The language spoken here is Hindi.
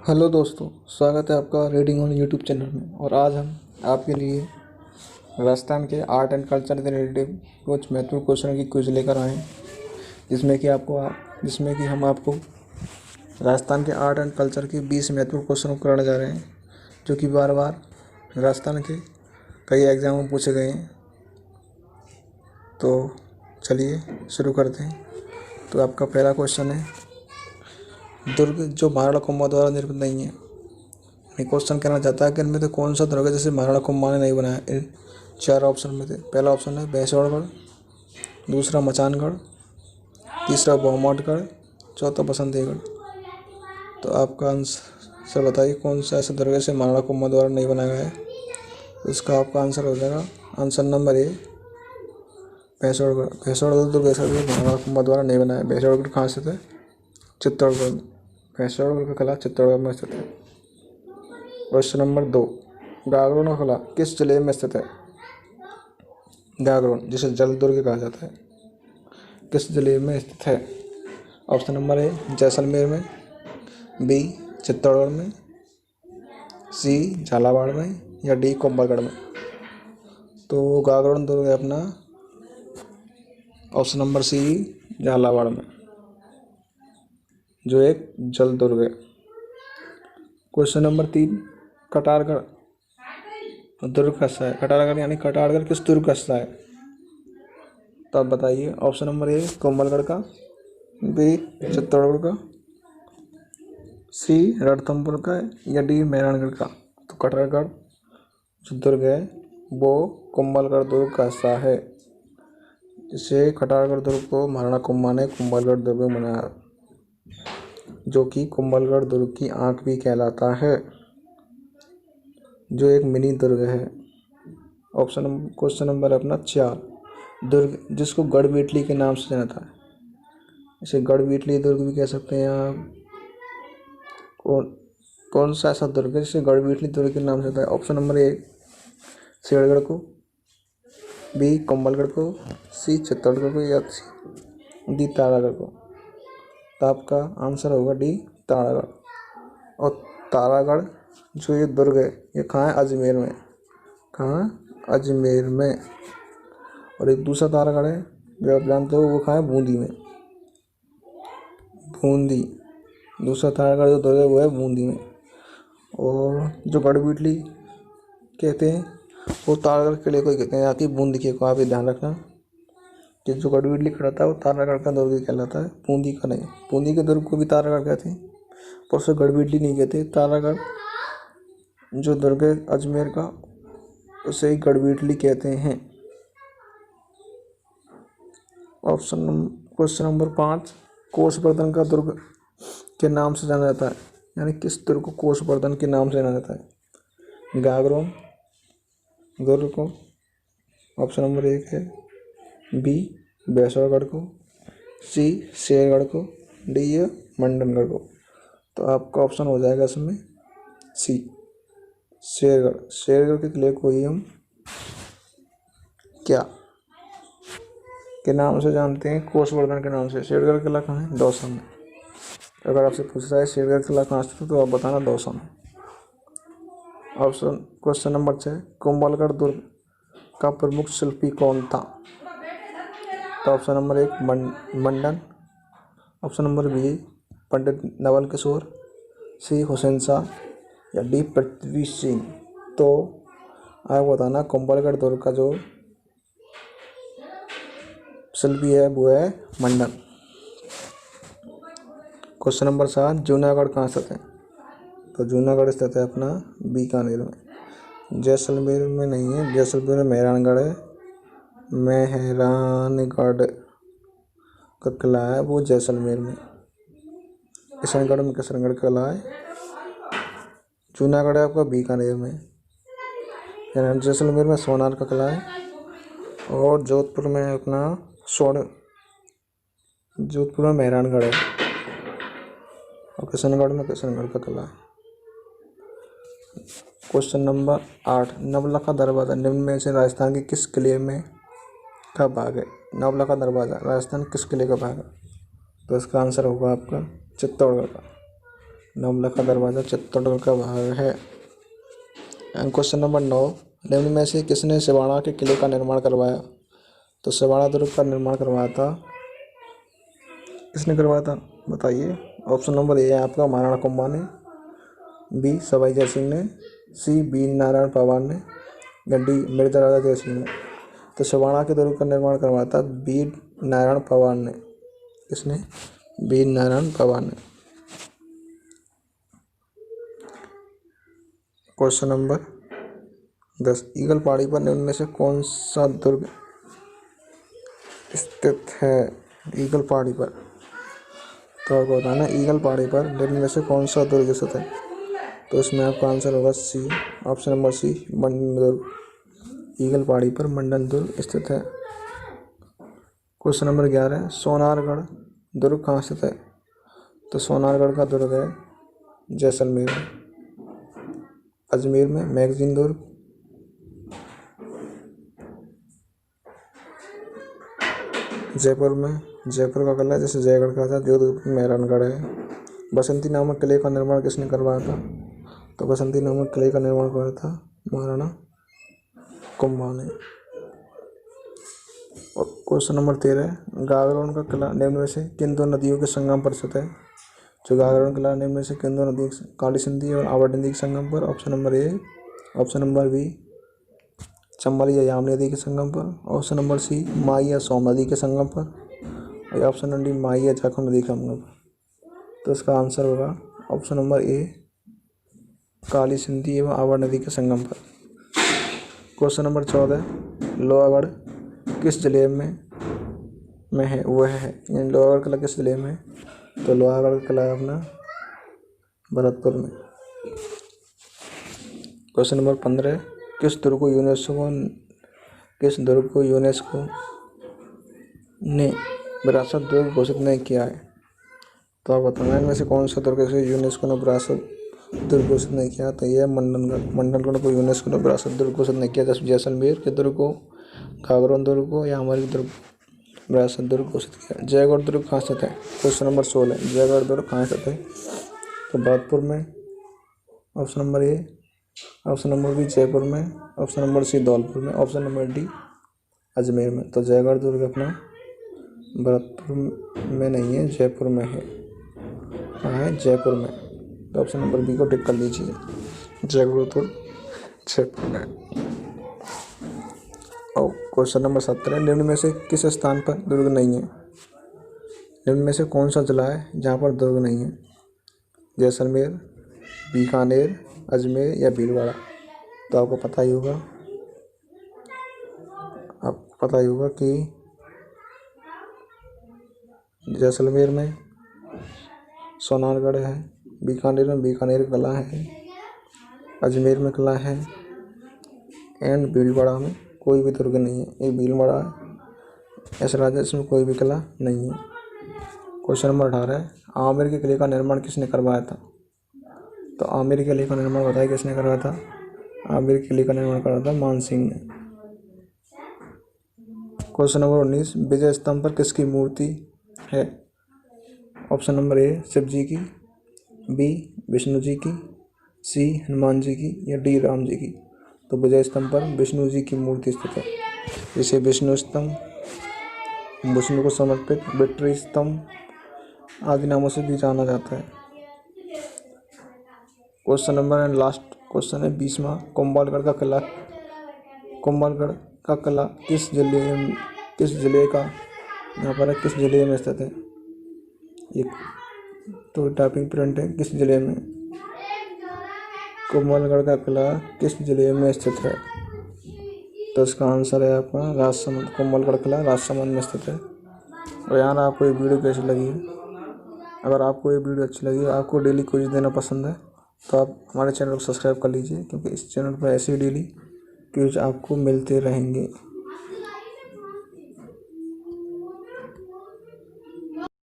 हेलो दोस्तों, स्वागत है आपका रीडिंग ऑन यूट्यूब चैनल में। और आज हम आपके लिए राजस्थान के आर्ट एंड कल्चर से रिलेटेड कुछ महत्वपूर्ण क्वेश्चन की क्विज लेकर आए हैं, जिसमें कि हम आपको राजस्थान के आर्ट एंड कल्चर के 20 महत्वपूर्ण क्वेश्चन कराने जा रहे हैं, जो कि बार बार राजस्थान के कई एग्जाम में पूछे गए हैं। तो चलिए शुरू करते हैं। तो आपका पहला क्वेश्चन है, दुर्ग जो महाराणा कुंभा द्वारा निर्मित नहीं है। क्वेश्चन कहना चाहता है कि इनमें से कौन सा दुर्ग है जिसे महाराणा कुंभा ने नहीं बनाया। इन 4 ऑप्शन में से पहला ऑप्शन है भैंसवाड़गढ़, दूसरा मचानगढ़, तीसरा बहुमतगढ़, चौथा बसंतगढ़। तो आपका आंसर बताइए, कौन सा ऐसा दुर्ग है जिसे महाराणा कुंभा द्वारा नहीं बनाया गया है। तो इसका आपका आंसर हो जाएगा आंसर नंबर ए, भैंसवाड़गढ़। भैंसवाड़गढ़ दुर्ग ऐसा महाराणा कुंभा द्वारा नहीं बनाया। भैंसवाड़गढ़ कहाँ स्थित है? चित्तौड़गढ़ में। भैंसवाड़गढ़ का किला चित्तौड़गढ़ में स्थित है। क्वेश्चन नंबर 2, गागरोन का किला किस जिले में स्थित है? गागरोन, जिसे जल दुर्ग कहा जाता है, किस जिले में स्थित है? ऑप्शन नंबर ए जैसलमेर में, बी चित्तौड़गढ़ में, सी झालावाड़ में, या डी कुंभलगढ़ में। तो गागरोन दुर्ग है अपना ऑप्शन नंबर सी झालावाड़ में, जो एक जल दुर्ग है। क्वेश्चन नंबर 3, कटारगढ़ दुर्ग का हिस्सा है। कटारगढ़ यानी कटारगढ़ किस दुर्ग का हिस्सा है? तो आप बताइए। ऑप्शन नंबर ए कुंभलगढ़ का, बी चित्तौड़गढ़ का, सी रणथंभौर का, या डी मेहरानगढ़ का। तो कटारगढ़ जो दुर्ग है वो कुंभलगढ़ दुर्ग का हिस्सा है, जिसे कटारगढ़ दुर्ग को महाराणा कुंभा ने कुंभलगढ़ दुर्ग में बनाया, जो कि कुंभलगढ़ दुर्ग की आंख भी कहलाता है, जो एक मिनी दुर्ग है। क्वेश्चन नंबर अपना 4, दुर्ग जिसको गढ़वेटली के नाम से जाना था, इसे गढ़वेटली दुर्ग भी कह सकते हैं आप। कौन सा ऐसा दुर्ग है जिसे गढ़वेटली दुर्ग के नाम से जाता है? ऑप्शन नंबर ए शेरगढ़ को, बी कुंभलगढ़ को, सी चित्तौड़गढ़ को, या डी तारागढ़ को। तो आपका आंसर होगा डी तारागढ़। और तारागढ़ जो ये दुर्ग है ये कहाँ है? अजमेर में। कहाँ? अजमेर में। और एक दूसरा तारागढ़ है जो आप जानते हो, वो कहाँ है? बूंदी में। बूंदी दूसरा तारागढ़ जो दुर्ग है वो है बूंदी में। और जो गढ़वेटली कहते हैं वो तारागढ़ किले को ही कहते हैं, यहाँ की बूंदी के को। आप ये ध्यान रखना कि जो गढ़वेटली खड़ा था वो तारागढ़ का दुर्ग ही कहलाता है, बूंदी का नहीं। बूंदी के दुर्ग को भी तारागढ़ कहते हैं, पर उसे गढ़वेटली नहीं कहते। तारागढ़ जो दुर्ग है अजमेर का, उसे ही गढ़वेटली कहते हैं। क्वेश्चन नंबर 5, कोषवर्धन का दुर्ग के नाम से जाना जाता है, यानी किस दुर्ग को कोषवर्धन के नाम से जाना जाता है? गागरोन दुर्ग को, ऑप्शन नंबर 1 है बी भैंसवाड़गढ़ को, सी शेरगढ़ को, डी या मंडनगढ़ को। तो आपका ऑप्शन हो जाएगा इसमें सी शेरगढ़। शेरगढ़ के किले को ही हम क्या के नाम से जानते हैं? कोषवर्धन के नाम से। शेरगढ़ किला कहाँ है? दौसा में। अगर आपसे पूछा जाए शेरगढ़ किला कहाँ स्थित है तो आप बताना दौसा में। क्वेश्चन नंबर 6, कुंभलगढ़ दुर्ग का प्रमुख शिल्पी कौन था? तो ऑप्शन नंबर 1 मंडन, ऑप्शन नंबर बी पंडित नवल किशोर, सी हुसैन शाह, या डी पृथ्वी सिंह। तो आप बताना कुंभलगढ़ दुर्ग का जो शिल्पी है वो है मंडन। क्वेश्चन नंबर 7, जूनागढ़ कहाँ स्थित है? तो जूनागढ़ स्थित है अपना बीकानेर में। जैसलमेर में नहीं है, जैसलमेर में मेहरानगढ़ है। मेहरानगढ़ का किला है वो जैसलमेर में। किशनगढ़ में किशनगढ़ का किला है। जूनागढ़ है आपका बीकानेर में। जैसलमेर में सोनार का किला है। और जोधपुर में अपना जोधपुर में मेहरानगढ़ है। और किशनगढ़ में किशनगढ़ का किला है। क्वेश्चन नंबर 8, नवलखा दरवाज़ा निम्न में से राजस्थान के किस किले में का भाग है? नवलखा दरवाज़ा राजस्थान किस किले का भाग है? तो इसका आंसर होगा आपका चित्तौड़गढ़ का। नवलखा दरवाज़ा चित्तौड़गढ़ का भाग है। एंड क्वेश्चन नंबर 9, निम्न में से किसने सिवाड़ा के किले का निर्माण करवाया? तो सिवाड़ा दुर्ग का निर्माण करवाया था, किसने करवाया था बताइए। ऑप्शन नंबर ए है आपका महाराणा कुंभा ने, बी सवाई जय सिंह ने, सी वीर नारायण पवार ने, या डी मिर्जा राजा जय सिंह ने। तो सिवाड़ा के दुर्ग का निर्माण करवाया था वीर नारायण पवार ने। किसने? वीर नारायण पवार ने। क्वेश्चन नंबर 10, ईगल पहाड़ी पर निम्न में से कौन सा दुर्ग स्थित है? ईगल पहाड़ी पर, तो आपको बताना ईगल पहाड़ी पर निम्न में से कौन सा दुर्ग स्थित है? तो इसमें आपका आंसर होगा सी, ऑप्शन नंबर सी मंडन दुर्ग। ईगल पहाड़ी पर मंडन दुर्ग स्थित है। क्वेश्चन नंबर 11, सोनारगढ़ दुर्ग कहाँ स्थित है? तो सोनारगढ़ का दुर्ग है जैसलमेर में, अजमेर में मैगजीन दुर्ग, जयपुर में जयपुर का किला जैसे जयगढ़ का था, जोधपुर में मेहरानगढ़ है। बसंती नामक किले का निर्माण किसने करवाया था? तो बसंती नामक किले का निर्माण करवाया था महाराणा कुंभा ने। और क्वेश्चन नंबर 13, गागरोन का किला निम्न में से किन दो नदियों के संगम पर स्थित है? जो गागरोन किला निम्न में से किन दो नदियों, काली सिंधी और आवड़ नदी के संगम पर? Option number A, option number B Chambal या यामनी नदी के संगम पर, ऑप्शन नंबर सी माई या सोम नदी के संगम पर, और ऑप्शन नंबर डी माई या झारखंड नदी के संगम पर। तो इसका आंसर होगा ऑप्शन नंबर ए काली सिंधी एवं आवड़ नदी के संगम पर। क्वेश्चन नंबर 14, लोहागढ़ किस जिले में है? वह है लोहागढ़ किला किस जिले में? तो लोहागढ़ किला है अपना भरतपुर में। क्वेश्चन नंबर 15, किस दुर्ग को यूनेस्को ने विरासत दुर्ग घोषित नहीं किया है? तो आप बताना इनमें से कौन सा दुर्ग से यूनेस्को ने विरासत दुर्ग घोषित नहीं किया? तो यह मंडनगढ़ को यूनेस्को ने विरासत दुर्ग घोषित नहीं किया। जैसलमेर के दुर्ग को, गागरोन दुर्ग को, या हमारे दुर्ग विरासत दुर्ग घोषित किया। जयगढ़ दुर्ग कहाँ स्थित है? क्वेश्चन नंबर 16, जयगढ़ दुर्ग कहाँ स्थित है? तो भरतपुर में, option number A, option number B Jaipur में, ऑप्शन नंबर सी धौलपुर में, ऑप्शन नंबर डी अजमेर में। तो जयगढ़ दुर्ग अपना भरतपुर में नहीं है, जयपुर में है। कहाँ है? जयपुर में। तो ऑप्शन नंबर बी को टिक कर लीजिए, जयगढ़ दुर्ग जयपुर में। और क्वेश्चन नंबर 17, निम्न में से किस स्थान पर दुर्ग नहीं है? निम्न में से कौन सा जिला है जहाँ पर दुर्ग नहीं है? जैसलमेर, बीकानेर, अजमेर या भीलवाड़ा। तो आपको पता ही होगा कि जैसलमेर में सोनारगढ़ है, बीकानेर में बीकानेर किला है, अजमेर में किला है, एंड भीलवाड़ा में कोई भी दुर्ग नहीं है। एक भीलवाड़ा है ऐसा राज्य इसमें कोई भी किला नहीं है। क्वेश्चन नंबर 18, आमेर के किले का निर्माण किसने करवाया था? तो आमेर के किले का निर्माण बताइए किसने करवाया था? आमेर के किले का निर्माण करवाया था मानसिंह ने। क्वेश्चन नंबर 19, विजय स्तंभ पर किसकी मूर्ति है? ऑप्शन नंबर ए शिव जी की, बी विष्णु जी की, सी हनुमान जी की, या डी राम जी की। तो विजय स्तंभ पर विष्णु जी की मूर्ति स्थित है। इसे विष्णु स्तंभ, विष्णु को समर्पित, विक्ट्री स्तंभ आदि नामों से भी जाना जाता है। Question number and last question है 20वां, कुंभलगढ़ का किला किस जिले का यहाँ पर किस जिले में स्थित है? ये तो टाइपिंग प्रिंट है, किस जिले में? कुंभलगढ़ का किला किस जिले में स्थित है? तो इसका आंसर है आपका राजसमंद। कुंभलगढ़ किला राजसमंद में स्थित है। और यार आपको ये वीडियो कैसी लगी है? अगर आपको ये वीडियो अच्छी लगी, आपको डेली क्विज देना पसंद है, तो आप हमारे चैनल को सब्सक्राइब कर लीजिए, क्योंकि इस चैनल पर ऐसे डेली क्विज आपको मिलते रहेंगे।